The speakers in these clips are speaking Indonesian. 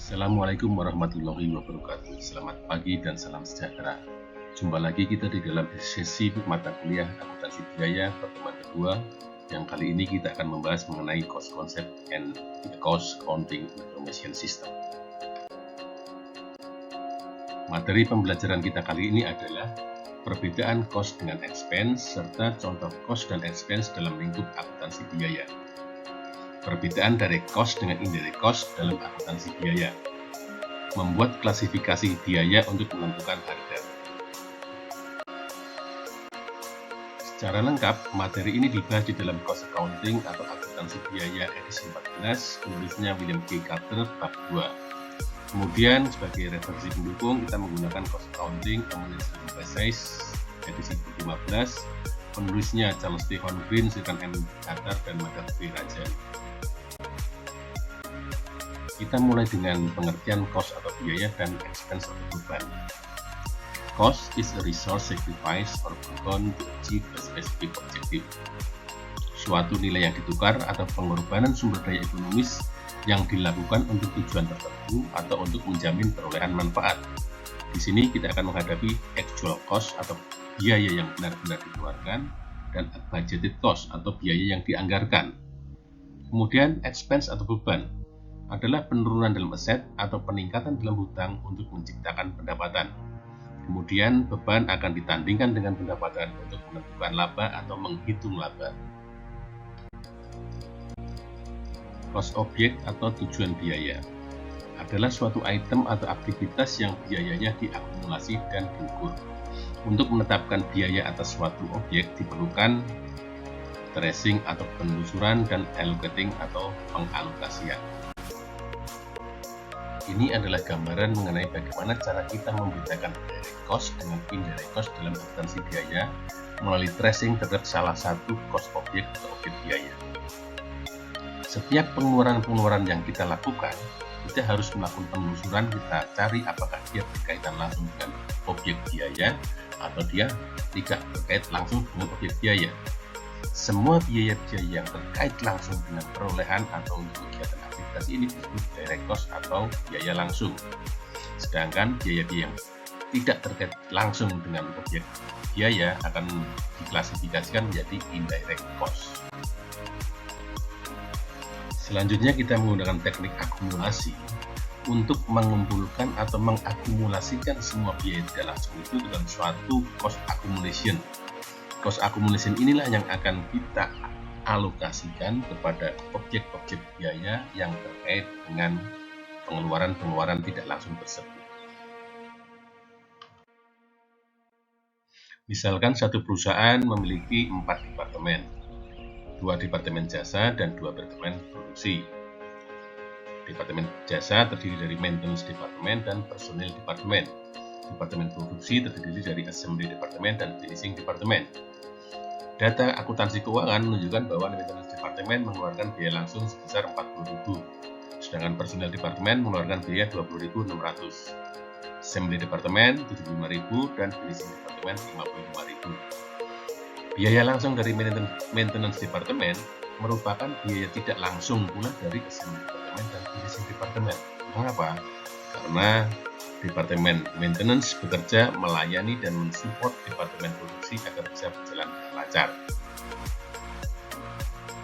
Assalamualaikum warahmatullahi wabarakatuh. Selamat pagi dan salam sejahtera. Jumpa lagi kita di dalam sesi mata kuliah akuntansi biaya pertemuan kedua, yang kali ini kita akan membahas mengenai cost concept and cost accounting information system. Materi pembelajaran kita kali ini adalah perbedaan cost dengan expense serta contoh cost dan expense dalam lingkup akuntansi biaya. Perbedaan direct cost dengan indirect cost dalam akuntansi biaya. Membuat klasifikasi biaya untuk menentukan harga. Secara lengkap, materi ini dibahas di dalam Cost Accounting atau Akuntansi Biaya edisi 14, penulisnya William K. Carter, bab 2. Kemudian, sebagai referensi pendukung, kita menggunakan Cost Accounting Administrative Essays edisi 15, penulisnya Charles T. Horngreen, Sirkan M. Carter, dan Madhav B. Rajan. Kita mulai dengan pengertian cost atau biaya dan expense atau beban. Cost is a resource sacrifice or forgone to achieve a specific objective. Suatu nilai yang ditukar atau pengorbanan sumber daya ekonomis yang dilakukan untuk tujuan tertentu atau untuk menjamin perolehan manfaat. Di sini kita akan menghadapi actual cost atau biaya yang benar-benar dikeluarkan dan budgeted cost atau biaya yang dianggarkan. Kemudian expense atau beban adalah penurunan dalam aset atau peningkatan dalam hutang untuk menciptakan pendapatan. Kemudian beban akan ditandingkan dengan pendapatan untuk menentukan laba atau menghitung laba. Cost objek atau tujuan biaya adalah suatu item atau aktivitas yang biayanya diakumulasi dan diukur. Untuk menetapkan biaya atas suatu objek diperlukan tracing atau penelusuran dan allocating atau pengalokasian. Ini adalah gambaran mengenai bagaimana cara kita membedakan direct cost dengan indirect cost dalam akuntansi biaya melalui tracing terhadap salah satu cost objek atau objek biaya. Setiap pengeluaran yang kita lakukan, kita harus melakukan penelusuran, kita cari apakah dia berkaitan langsung dengan objek biaya atau dia tidak terkait langsung dengan objek biaya. Semua biaya-biaya yang terkait langsung dengan perolehan atau untuk kegiatan aktivitas ini disebut direct cost atau biaya langsung. Sedangkan biaya-biaya yang tidak terkait langsung dengan objek biaya akan diklasifikasikan menjadi indirect cost. Selanjutnya kita menggunakan teknik akumulasi untuk mengumpulkan atau mengakumulasikan semua biaya tidak langsung itu dalam suatu cost accumulation. Cost accumulation inilah yang akan kita alokasikan kepada objek-objek biaya yang terkait dengan pengeluaran-pengeluaran tidak langsung tersebut. Misalkan satu perusahaan memiliki 4 departemen, 2 departemen jasa dan 2 departemen produksi. Departemen jasa terdiri dari maintenance departemen dan personil departemen. Departemen produksi terdiri dari assembly departemen dan finishing departemen. Data akuntansi keuangan menunjukkan bahwa maintenance departemen mengeluarkan biaya langsung sebesar 40.000, sedangkan personil departemen mengeluarkan biaya 20.600. Assembly departemen 75.000 dan finishing departemen 55.000. Biaya langsung dari maintenance departemen merupakan biaya tidak langsung pula dari assembly departemen dan finishing departemen. Mengapa? Karena Departemen Maintenance bekerja melayani dan mensupport Departemen Produksi agar bisa berjalan dengan lancar.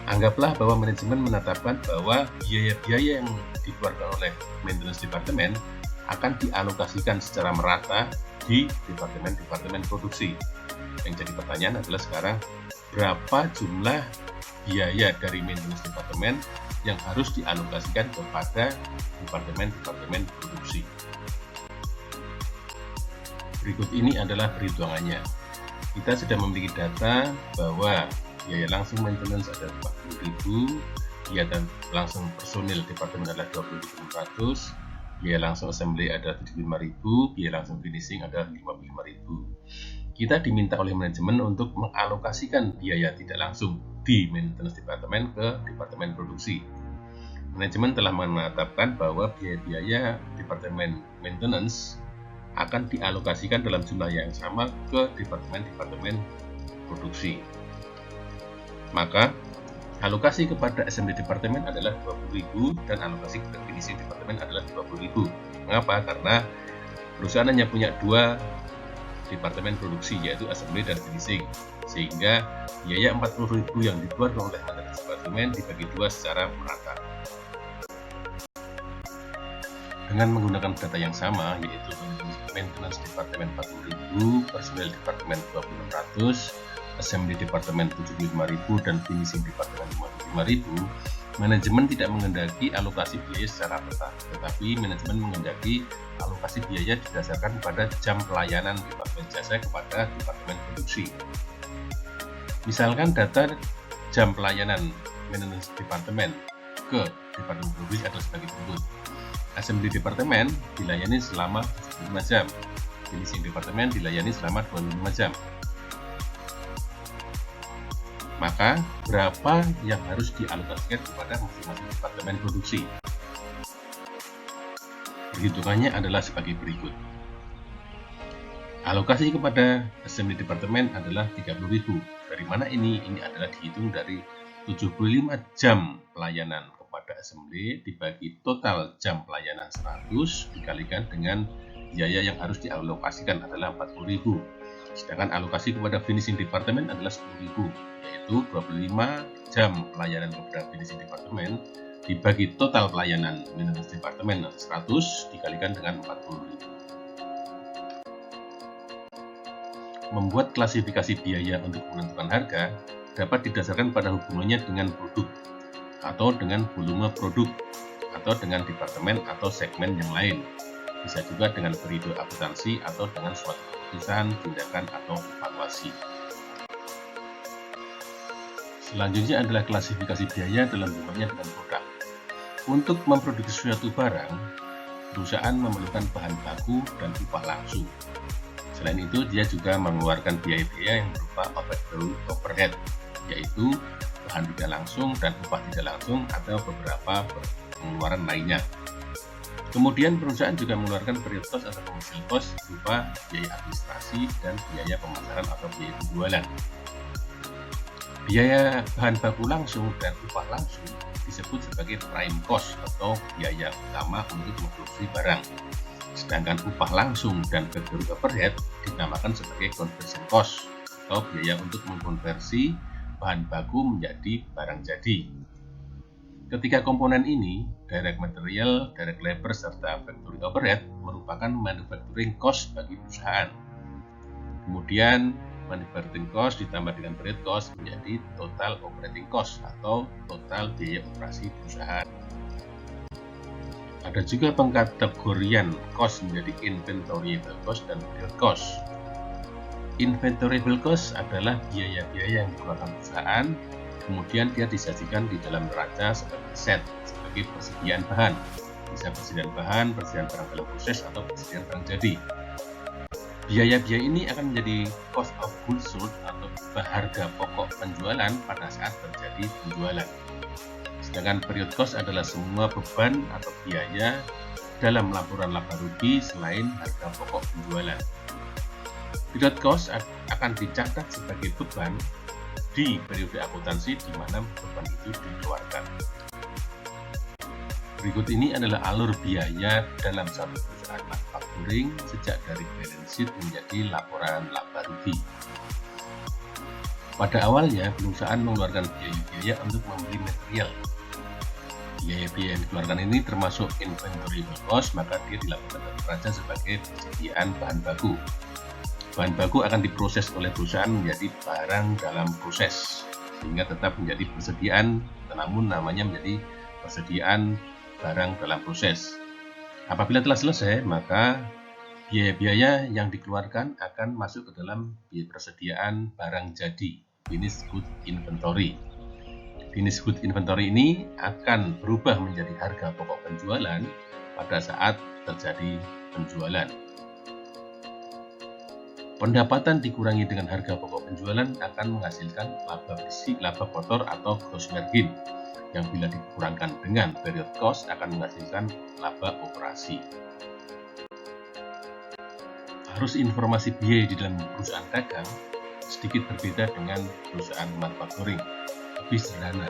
Anggaplah bahwa manajemen menetapkan bahwa biaya-biaya yang dikeluarkan oleh Maintenance Departemen akan dialokasikan secara merata di Departemen Produksi. Yang jadi pertanyaan adalah sekarang, berapa jumlah biaya dari Maintenance Departemen yang harus dialokasikan kepada Departemen Produksi? Berikut ini adalah perhitungannya. Kita sudah memiliki data bahwa biaya langsung maintenance ada 40.000, biaya langsung personil departemen adalah 20.600, biaya langsung assembly ada 75.000, biaya langsung finishing ada 55.000. Kita diminta oleh manajemen untuk mengalokasikan biaya tidak langsung di maintenance departemen ke departemen produksi. Manajemen telah menetapkan bahwa biaya-biaya departemen maintenance akan dialokasikan dalam jumlah yang sama ke departemen-departemen produksi. Maka Alokasi kepada assembly departemen adalah 20.000 dan alokasi kepada finishing departemen adalah 20.000. Mengapa? Karena perusahaan hanya punya dua departemen produksi, yaitu assembly dan finishing, sehingga biaya 40.000 yang dikeluarkan oleh maintenance departemen dibagi dua secara merata. Dengan menggunakan data yang sama, yaitu maintenance departemen 40.000, personal departemen 2.600, assembly departemen 75.000 dan finishing departemen 55.000, manajemen tidak menghendaki alokasi biaya secara peta, tetapi manajemen menghendaki alokasi biaya didasarkan pada jam pelayanan departemen jasa kepada departemen produksi. Misalkan data jam pelayanan maintenance departemen ke departemen produksi adalah sebagai berikut. Assembly departemen dilayani selama 75 jam, finishing departemen dilayani selama 25 jam. Maka berapa yang harus dialokasikan kepada masing-masing departemen produksi? Perhitungannya adalah sebagai berikut. Alokasi kepada assembly departemen adalah 30.000. Dari mana ini? Ini adalah dihitung dari 75 jam pelayanan kepada assembly dibagi total jam pelayanan 100 dikalikan dengan biaya yang harus dialokasikan adalah 40.000. Sedangkan alokasi kepada finishing departemen adalah 10.000, yaitu 25 jam pelayanan kepada finishing departemen dibagi total pelayanan maintenance departemen 100 dikalikan dengan 40.000. Membuat klasifikasi biaya untuk menentukan harga dapat didasarkan pada hubungannya dengan produk atau dengan volume produk atau dengan departemen atau segmen yang lain. Bisa juga dengan periode akuntansi atau dengan suatu keputusan, tindakan, atau evaluasi. Selanjutnya adalah klasifikasi biaya dalam hubungannya dengan produk. Untuk memproduksi suatu barang, perusahaan memerlukan bahan baku dan upah langsung. Selain itu, dia juga mengeluarkan biaya-biaya yang berupa overhead, yaitu bahan tidak langsung dan upah tidak langsung atau beberapa pengeluaran lainnya. Kemudian perusahaan juga mengeluarkan period cost atau commercial cost berupa biaya administrasi dan biaya pemasaran atau biaya penjualan. Biaya bahan baku langsung dan upah langsung disebut sebagai prime cost atau biaya utama untuk memproduksi barang. Sedangkan upah langsung dan factory overhead dinamakan sebagai conversion cost atau biaya untuk mengkonversi bahan baku menjadi barang jadi. Ketiga komponen ini, direct material, direct labor, serta factory overhead merupakan manufacturing cost bagi perusahaan. Kemudian, manufacturing cost ditambah dengan period cost menjadi total operating cost atau total biaya operasi perusahaan. Ada juga pengkategorian cost menjadi inventoriable cost dan period cost. Inventoriable cost adalah biaya-biaya yang dikeluarkan perusahaan, kemudian dia disajikan di dalam neraca sebagai aset, sebagai persediaan bahan. Bisa persediaan bahan, persediaan barang dalam proses, atau persediaan barang jadi. Biaya-biaya ini akan menjadi cost of goods sold atau harga pokok penjualan pada saat terjadi penjualan. Sedangkan period cost adalah semua beban atau biaya dalam laporan laba rugi selain harga pokok penjualan. Period cost akan dicatat sebagai beban di periode akuntansi di mana beban itu dikeluarkan. Berikut ini adalah alur biaya dalam satu perusahaan manufacturing sejak dari balance sheet menjadi laporan laba rugi. Pada awalnya, perusahaan mengeluarkan biaya-biaya untuk membeli material. Biaya-biaya yang dikeluarkan ini termasuk inventoriable cost, maka dia dilakukan neraca sebagai persediaan bahan baku. Bahan baku akan diproses oleh perusahaan menjadi barang dalam proses, sehingga tetap menjadi persediaan, namun namanya menjadi persediaan barang dalam proses. Apabila telah selesai, maka biaya-biaya yang dikeluarkan akan masuk ke dalam biaya persediaan barang jadi, finished good inventory. Finished good inventory ini akan berubah menjadi harga pokok penjualan pada saat terjadi penjualan. Pendapatan dikurangi dengan harga pokok penjualan akan menghasilkan laba bersih, laba kotor atau gross margin, yang bila dikurangkan dengan period cost akan menghasilkan laba operasi. Arus informasi biaya di dalam perusahaan dagang sedikit berbeda dengan perusahaan manufacturing. lebih sederhana,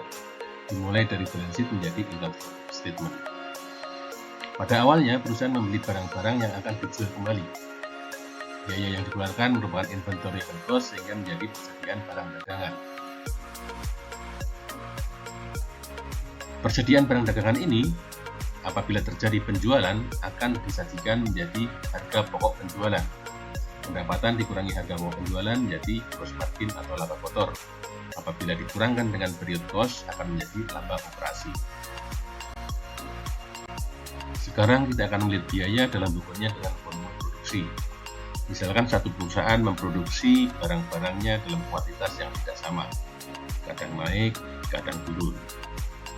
dimulai dari balance sheet menjadi income statement. Pada awalnya, perusahaan membeli barang-barang yang akan dijual kembali. Biaya yang dikeluarkan merupakan inventory cost sehingga menjadi persediaan barang dagangan. Persediaan barang dagangan ini, apabila terjadi penjualan, akan disajikan menjadi harga pokok penjualan. Pendapatan dikurangi harga pokok penjualan menjadi gross margin atau laba kotor. Apabila dikurangkan dengan period cost, akan menjadi laba operasi. Sekarang kita akan melihat biaya dalam bukunya dengan volume produksi. Misalkan satu perusahaan memproduksi barang-barangnya dalam kuantitas yang tidak sama, kadang naik, kadang turun.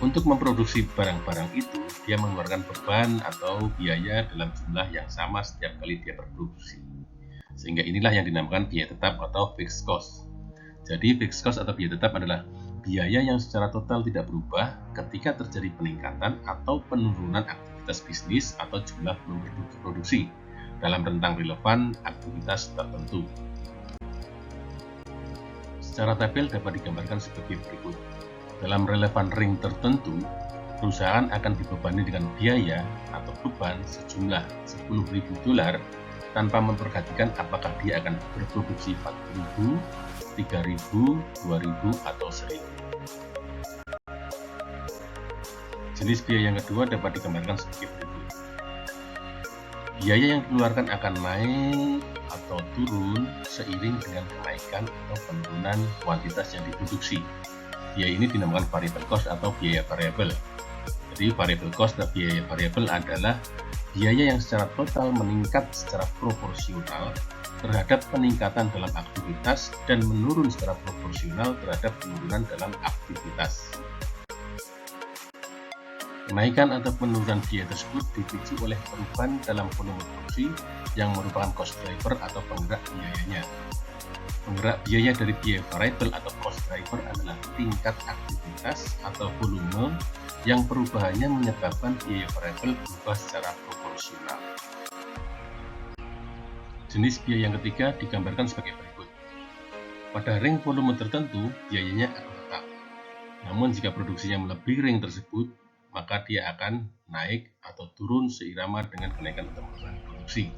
Untuk memproduksi barang-barang itu, dia mengeluarkan beban atau biaya dalam jumlah yang sama setiap kali dia berproduksi. Sehingga inilah yang dinamakan biaya tetap atau fixed cost. Jadi fixed cost atau biaya tetap adalah biaya yang secara total tidak berubah ketika terjadi peningkatan atau penurunan aktivitas bisnis atau jumlah produksi dalam rentang relevan aktivitas tertentu. Secara tabel dapat digambarkan sebagai berikut. Dalam relevan ring tertentu, perusahaan akan dibebani dengan biaya atau beban sejumlah $10.000 tanpa memperhatikan apakah dia akan berproduksi 4.000, 3.000, 2.000, atau 1.000. Jenis biaya yang kedua dapat digambarkan sebagai berikut. Biaya yang dikeluarkan akan naik atau turun seiring dengan kenaikan atau penurunan kuantitas yang diproduksi. Biaya ini dinamakan variable cost atau biaya variabel. Jadi variable cost atau biaya variabel adalah biaya yang secara total meningkat secara proporsional terhadap peningkatan dalam aktivitas dan menurun secara proporsional terhadap penurunan dalam aktivitas. Kenaikan atau penurunan biaya tersebut dipicu oleh perubahan dalam volume produksi yang merupakan cost driver atau penggerak biayanya. Penggerak biaya dari biaya variable atau cost driver adalah tingkat aktivitas atau volume yang perubahannya menyebabkan biaya variable berubah secara proporsional. Jenis biaya yang ketiga digambarkan sebagai berikut. Pada ring volume tertentu, biayanya akan tetap. Namun jika produksinya melebihi ring tersebut, maka dia akan naik atau turun seirama dengan kenaikan atau penurunan produksi.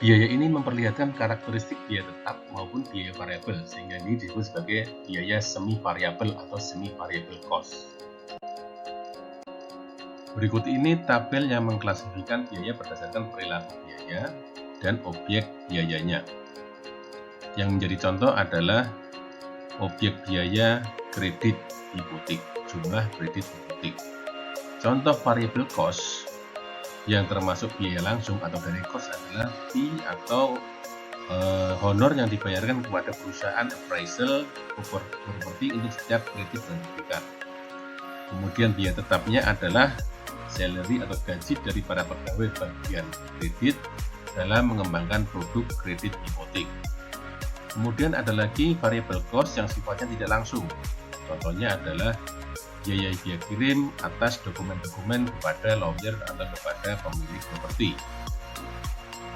Biaya ini memperlihatkan karakteristik biaya tetap maupun biaya variabel, sehingga ini disebut sebagai biaya semi variabel atau semi variable cost. Berikut ini tabel yang mengklasifikasikan biaya berdasarkan perilaku biaya dan objek biayanya. Yang menjadi contoh adalah objek biaya kredit hipotek, jumlah kredit hipotek. Contoh variable cost yang termasuk biaya langsung atau direct cost adalah fee atau honor yang dibayarkan kepada perusahaan appraisal properti untuk setiap kredit dan sertifikat. Kemudian biaya tetapnya adalah salary atau gaji dari para pegawai bagian kredit dalam mengembangkan produk kredit hipotek. Kemudian ada lagi variable cost yang sifatnya tidak langsung. Contohnya adalah biaya kirim atas dokumen-dokumen kepada lawyer atau kepada pemilik properti.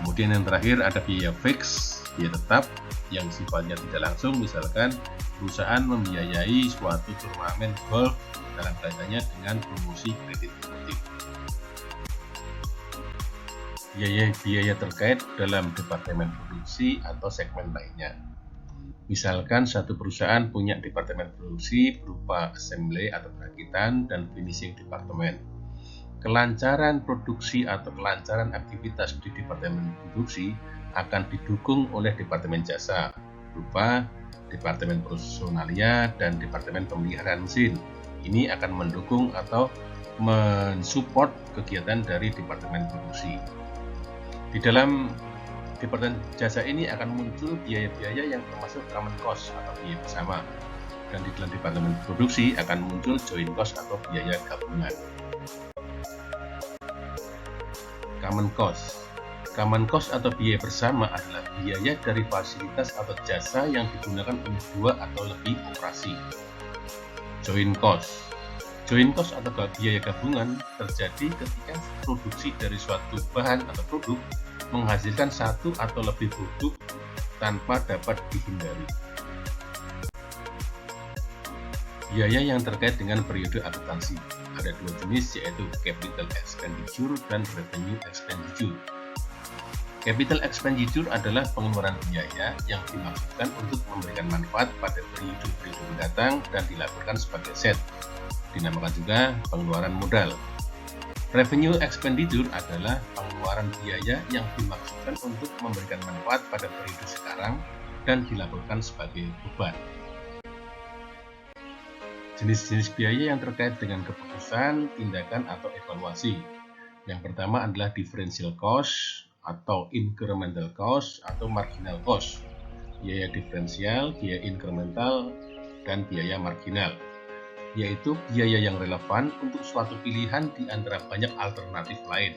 Kemudian yang terakhir ada biaya fix, biaya tetap yang sifatnya tidak langsung, misalkan perusahaan membiayai suatu turnamen golf dalam kaitannya dengan promosi kredit hipotek. Biaya terkait dalam departemen produksi atau segmen lainnya. Misalkan satu perusahaan punya departemen produksi berupa assembly atau perakitan dan finishing departemen. Kelancaran produksi atau kelancaran aktivitas di departemen produksi akan didukung oleh departemen jasa berupa departemen personalia dan departemen pemeliharaan mesin. Ini akan mendukung atau mensupport kegiatan dari departemen produksi. Di dalam departemen jasa ini akan muncul biaya-biaya yang termasuk common cost atau biaya bersama, dan di dalam departemen produksi akan muncul joint cost atau biaya gabungan. Common cost atau biaya bersama adalah biaya dari fasilitas atau jasa yang digunakan oleh dua atau lebih operasi. Joint cost atau biaya gabungan terjadi ketika produksi dari suatu bahan atau produk menghasilkan satu atau lebih produk tanpa dapat dihindari. Biaya yang terkait dengan periode akuntansi. Ada dua jenis, yaitu capital expenditure dan revenue expenditure. Capital expenditure adalah pengeluaran biaya yang dimaksudkan untuk memberikan manfaat pada periode-periode mendatang dan dilaporkan sebagai aset. Dinamakan juga pengeluaran modal. Revenue expenditure adalah pengeluaran biaya yang dimaksudkan untuk memberikan manfaat pada periode sekarang dan dilaporkan sebagai beban. Jenis-jenis biaya yang terkait dengan keputusan, tindakan, atau evaluasi. Yang pertama adalah differential cost atau incremental cost atau marginal cost. Biaya diferensial, biaya incremental, dan biaya marginal, yaitu biaya yang relevan untuk suatu pilihan di antara banyak alternatif lain.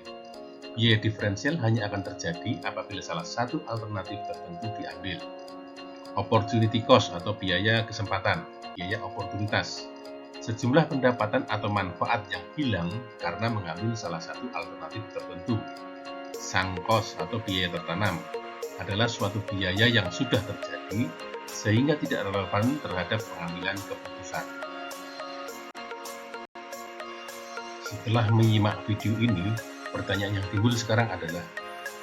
Biaya diferensial hanya akan terjadi apabila salah satu alternatif tertentu diambil. Opportunity cost atau biaya kesempatan, biaya oportunitas. Sejumlah pendapatan atau manfaat yang hilang karena mengambil salah satu alternatif tertentu. Sunk cost atau biaya tertanam adalah suatu biaya yang sudah terjadi sehingga tidak relevan terhadap pengambilan keputusan. Setelah menyimak video ini, pertanyaan yang timbul sekarang adalah,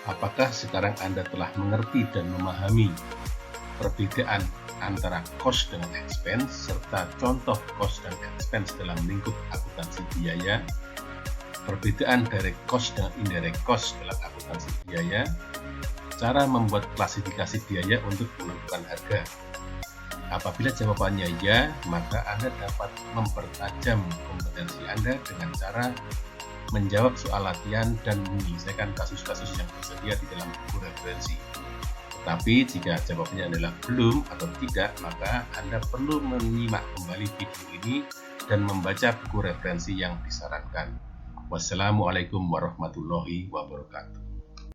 apakah sekarang Anda telah mengerti dan memahami perbedaan antara cost dengan expense, serta contoh cost dan expense dalam lingkup akuntansi biaya, perbedaan direct cost dengan indirect cost dalam akuntansi biaya, cara membuat klasifikasi biaya untuk menentukan harga. Apabila jawabannya ya, maka Anda dapat mempertajam kompetensi Anda dengan cara menjawab soal latihan dan menyelesaikan kasus-kasus yang tersedia di dalam buku referensi. Tetapi jika jawabannya adalah belum atau tidak, maka Anda perlu menyimak kembali video ini dan membaca buku referensi yang disarankan. Wassalamualaikum warahmatullahi wabarakatuh.